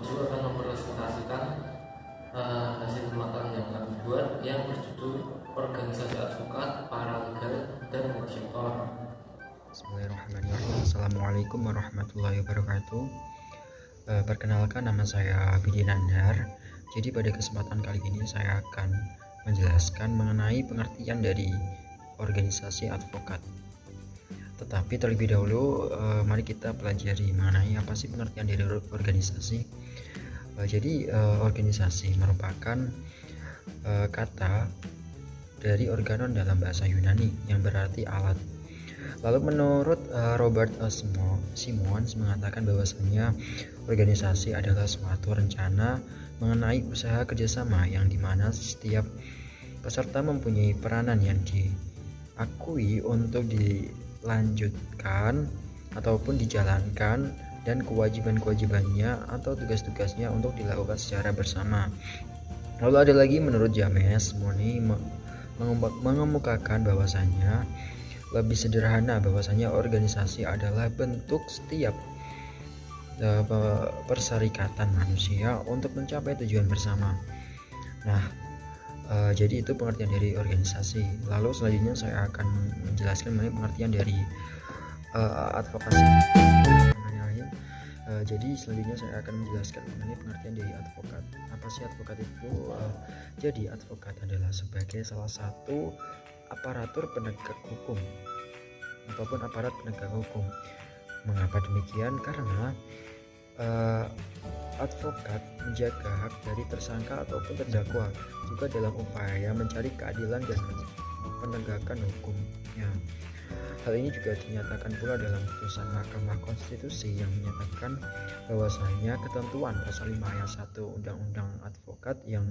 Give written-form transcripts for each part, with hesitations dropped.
2007 akan mempresentasikan hasil magang yang kami buat yang berjudul Organisasi Advokat, Paralegal, dan Mediator. Bismillahirrahmanirrahim. Assalamualaikum warahmatullahi wabarakatuh. Perkenalkan, nama saya Bidi Nandar. Jadi pada kesempatan kali ini saya akan menjelaskan mengenai pengertian dari organisasi advokat. Tetapi terlebih dahulu mari kita pelajari mengenai apa sih pengertian dari organisasi. Jadi organisasi merupakan kata dari organon dalam bahasa Yunani yang berarti alat. Lalu menurut Robert Simons mengatakan bahwasanya organisasi adalah suatu rencana mengenai usaha kerjasama yang dimana setiap peserta mempunyai peranan yang diakui untuk dilanjutkan ataupun dijalankan, dan kewajiban-kewajibannya atau tugas-tugasnya untuk dilakukan secara bersama. Lalu ada lagi menurut James Money mengemukakan bahwasanya lebih sederhana bahwasanya organisasi adalah bentuk setiap perserikatan manusia untuk mencapai tujuan bersama. Nah, jadi itu pengertian dari organisasi. Lalu selanjutnya saya akan menjelaskan mengenai pengertian dari advokasi. Jadi selanjutnya saya akan menjelaskan mengenai pengertian dari advokat. Apa sih advokat itu? Jadi advokat adalah sebagai salah satu aparatur penegak hukum ataupun aparat penegak hukum. Mengapa demikian? Karena advokat menjaga hak dari tersangka ataupun terdakwa juga dalam upaya mencari keadilan dan penegakan hukumnya. Hal ini juga dinyatakan pula dalam putusan Mahkamah Konstitusi yang menyatakan bahwasanya ketentuan pasal 5 ayat 1 Undang-Undang Advokat yang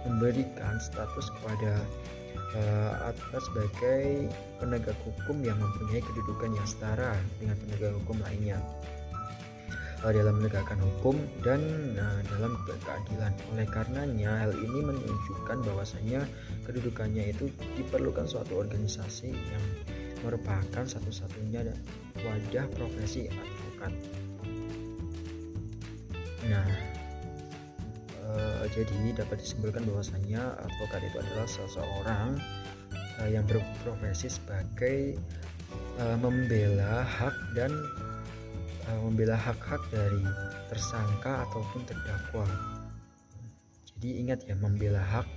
memberikan status kepada advokat sebagai penegak hukum yang mempunyai kedudukan yang setara dengan penegak hukum lainnya dalam menegakkan hukum dan dalam keadilan. Oleh karenanya hal ini menunjukkan bahwasanya kedudukannya itu diperlukan suatu organisasi yang merupakan satu-satunya wadah profesi advokat. Nah, jadi dapat disimpulkan bahwasanya advokat itu adalah seseorang yang berprofesi sebagai membela hak dan membela hak-hak dari tersangka ataupun terdakwa. Jadi ingat ya, membela hak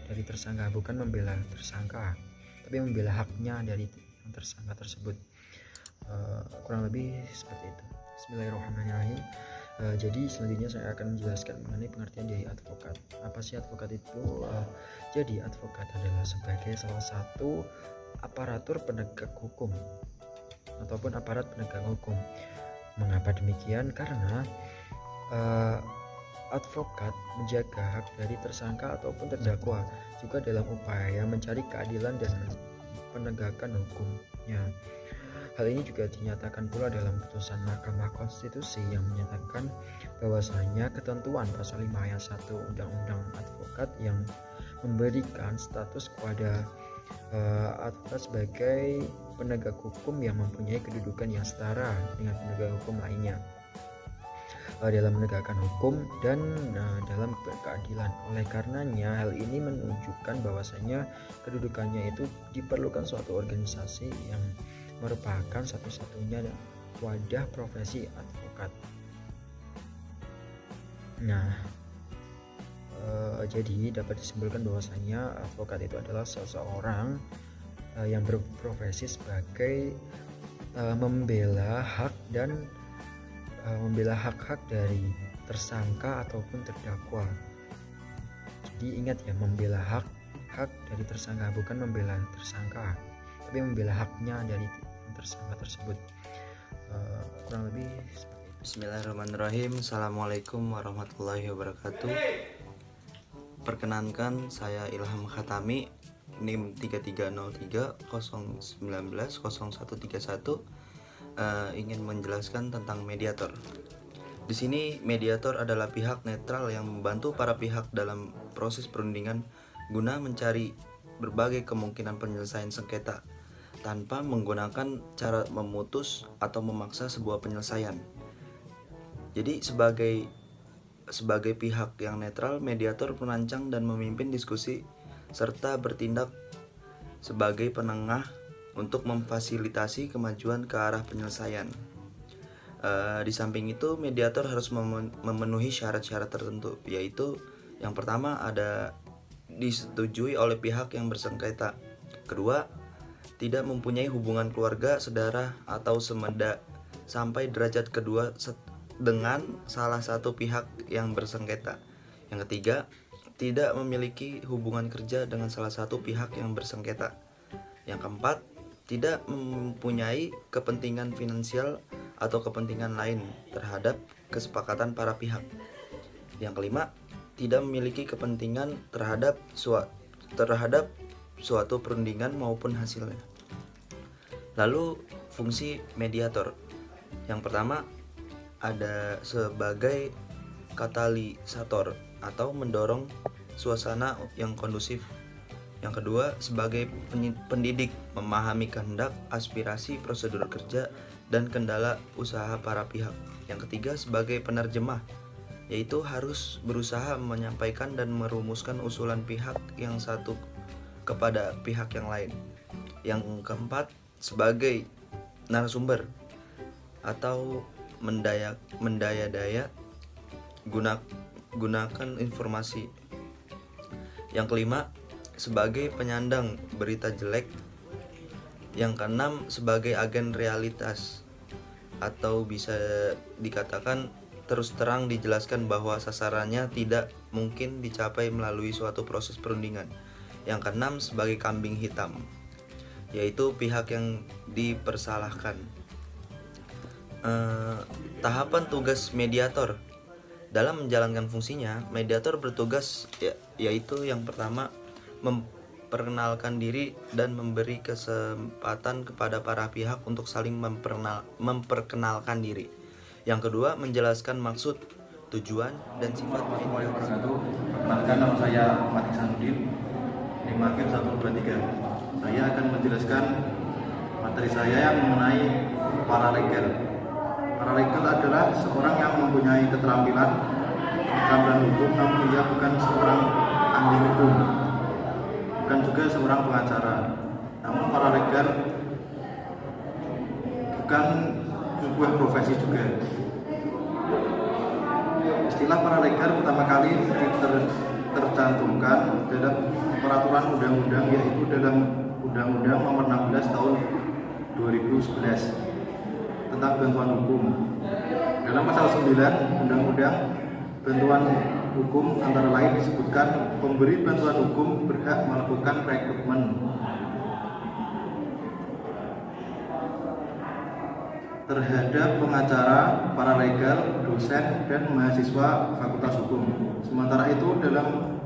dari tersangka, bukan membela tersangka, tapi membela haknya dari tersangka tersebut. Kurang lebih seperti itu. Bismillahirrahmanirrahim. Jadi selanjutnya saya akan menjelaskan mengenai pengertian dari advokat. Apa sih advokat itu? Jadi advokat adalah sebagai salah satu aparatur penegak hukum ataupun aparat penegak hukum. Mengapa demikian? Karena advokat menjaga hak dari tersangka ataupun terdakwa juga dalam upaya mencari keadilan dan penegakan hukumnya. Hal ini juga dinyatakan pula dalam putusan Mahkamah Konstitusi yang menyatakan bahwasanya ketentuan pasal 5 ayat 1 Undang-Undang Advokat yang memberikan status kepada advokat sebagai penegak hukum yang mempunyai kedudukan yang setara dengan penegak hukum lainnya dalam menegakkan hukum dan dalam keadilan. Oleh karenanya hal ini menunjukkan bahwasanya kedudukannya itu diperlukan suatu organisasi yang merupakan satu-satunya wadah profesi advokat. Nah, jadi dapat disimpulkan bahwasanya advokat itu adalah seseorang yang berprofesi sebagai membela hak dan membela hak-hak dari tersangka ataupun terdakwa. Jadi ingat ya, membela hak dari tersangka, bukan membela tersangka, tapi membela haknya dari tersangka tersebut. Kurang lebih seperti itu. Bismillahirrahmanirrahim. Assalamualaikum warahmatullahi wabarakatuh. Perkenankan, saya Ilham Khatami, NIM 33030190190131, ingin menjelaskan tentang mediator. Di sini mediator adalah pihak netral yang membantu para pihak dalam proses perundingan guna mencari berbagai kemungkinan penyelesaian sengketa tanpa menggunakan cara memutus atau memaksa sebuah penyelesaian. Jadi sebagai sebagai pihak yang netral, mediator merancang dan memimpin diskusi serta bertindak sebagai penengah untuk memfasilitasi kemajuan ke arah penyelesaian. Di samping itu, mediator harus memenuhi syarat-syarat tertentu, yaitu yang pertama ada disetujui oleh pihak yang bersengketa. Kedua, tidak mempunyai hubungan keluarga, saudara, atau semeda sampai derajat kedua dengan salah satu pihak yang bersengketa. Yang ketiga, tidak memiliki hubungan kerja dengan salah satu pihak yang bersengketa. Yang keempat, tidak mempunyai kepentingan finansial atau kepentingan lain terhadap kesepakatan para pihak. Yang kelima, tidak memiliki kepentingan terhadap suatu perundingan maupun hasilnya. Lalu fungsi mediator. Yang pertama ada sebagai katalisator atau mendorong suasana yang kondusif. Yang kedua sebagai pendidik, memahami kehendak, aspirasi, prosedur kerja, dan kendala usaha para pihak. Yang ketiga sebagai penerjemah, yaitu harus berusaha menyampaikan dan merumuskan usulan pihak yang satu kepada pihak yang lain. Yang keempat sebagai narasumber atau mendaya-daya gunakan informasi. Yang kelima sebagai penyandang berita jelek. Yang keenam sebagai agen realitas, atau bisa dikatakan terus terang dijelaskan bahwa sasarannya tidak mungkin dicapai melalui suatu proses perundingan. Yang keenam sebagai kambing hitam, yaitu pihak yang dipersalahkan. Tahapan tugas mediator. Dalam menjalankan fungsinya, mediator bertugas yaitu yang pertama memperkenalkan diri dan memberi kesempatan kepada para pihak untuk saling memperkenalkan diri. Yang kedua, menjelaskan maksud, tujuan, dan sifat mediator. Perkenalkan, nama saya Ahmad Ihsanuddin, Makim 123. Saya akan menjelaskan materi saya yang mengenai paralegal. Paralegal adalah seorang yang mempunyai keterampilan hukum, namun dia bukan seorang ahli hukum, bukan juga seorang pengacara. Namun paralegal bukan sebuah profesi juga. Istilah paralegal pertama kali tercantumkan dalam peraturan undang-undang, yaitu dalam Undang-Undang Nomor 16 Tahun 2011 tentang bantuan hukum. Dalam pasal 9 Undang-Undang Bantuan Hukum antara lain disebutkan pemberi bantuan hukum berhak melakukan rekrutmen terhadap pengacara, paralegal, dosen, dan mahasiswa Fakultas Hukum. Sementara itu dalam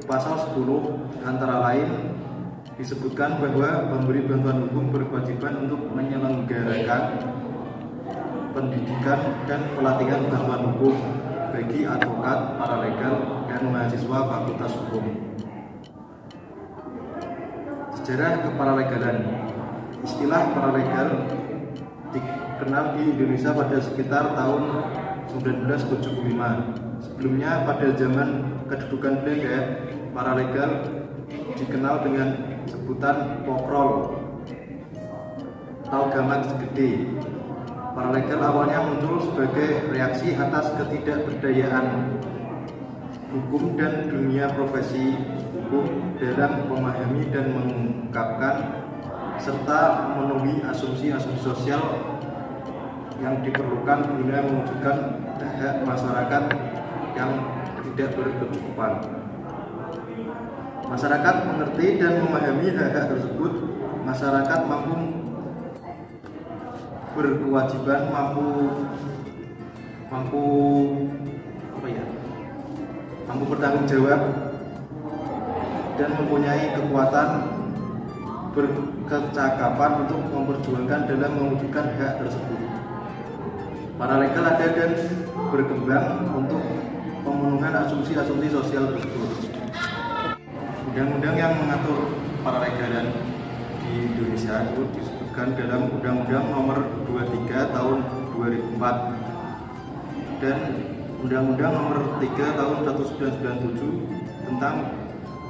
pasal 10 antara lain disebutkan bahwa pemberi bantuan hukum berkewajiban untuk menyelenggarakan pendidikan dan pelatihan bantuan hukum bagi advokat, paralegal, dan mahasiswa Fakultas Hukum. Sejarah keparalegalan. Istilah paralegal dikenal di Indonesia pada sekitar tahun 1975. Sebelumnya pada zaman kedudukan Belanda, paralegal dikenal dengan sebutan pokrol atau gaman segede. Paralegal awalnya muncul sebagai reaksi atas ketidakberdayaan hukum dan dunia profesi hukum dalam memahami dan mengungkapkan serta memenuhi asumsi-asumsi sosial yang diperlukan guna mewujudkan hak masyarakat yang tidak berkecukupan. Masyarakat mengerti dan memahami hak-hak tersebut. Masyarakat mampu berkewajiban, mampu bertanggung jawab dan mempunyai kekuatan berkecakapan untuk memperjuangkan dalam mewujudkan hak tersebut. Paralegal ada dan berkembang untuk pemenuhan asumsi-asumsi sosial tersebut. Undang-undang yang mengatur paralegalan di Indonesia itu disebutkan dalam Undang-Undang Nomor 23 Tahun 2004 dan Undang-Undang Nomor 3 Tahun 1997 tentang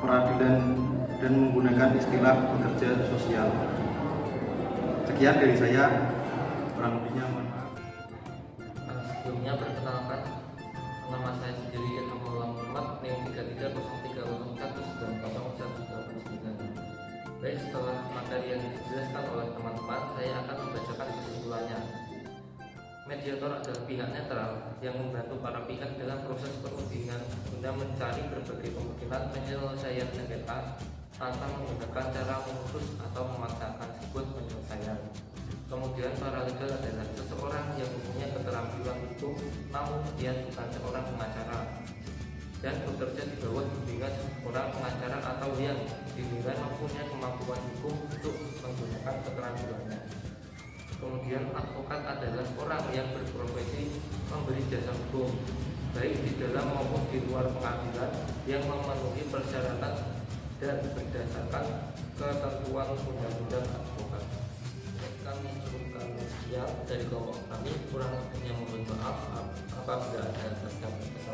peradilan dan menggunakan istilah pekerja sosial. Sekian dari saya, kurang lebihnya mohon maaf. Sebelumnya perkenalkan, nama saya sendiri yaitu Muhammad NIM 330303190189. Baik, setelah materi yang dijelaskan oleh teman-teman, saya akan membacakan kesimpulannya. Mediator adalah pihak netral yang membantu para pihak dalam proses perundingan guna mencari berbagai kemungkinan penyelesaian sengketa tanpa menggunakan cara memutus atau memaksakan sebuah penyelesaian. Kemudian paralegal adalah seseorang yang mempunyai keterampilan hukum namun dia bukan seorang pengacara dan bekerja di bawah bimbingan seorang pengacara atau yang dinilai mempunyai kemampuan hukum untuk menggunakan keterampilannya. Kemudian advokat adalah orang yang berprofesi memberi jasa hukum baik di dalam maupun di luar pengadilan yang memenuhi persyaratan dan berdasarkan ketentuan undang-undang advokat. Kami cukupkan sekian dari kelompok kami, kurang lebihnya mohon maaf apabila ada kesalahan.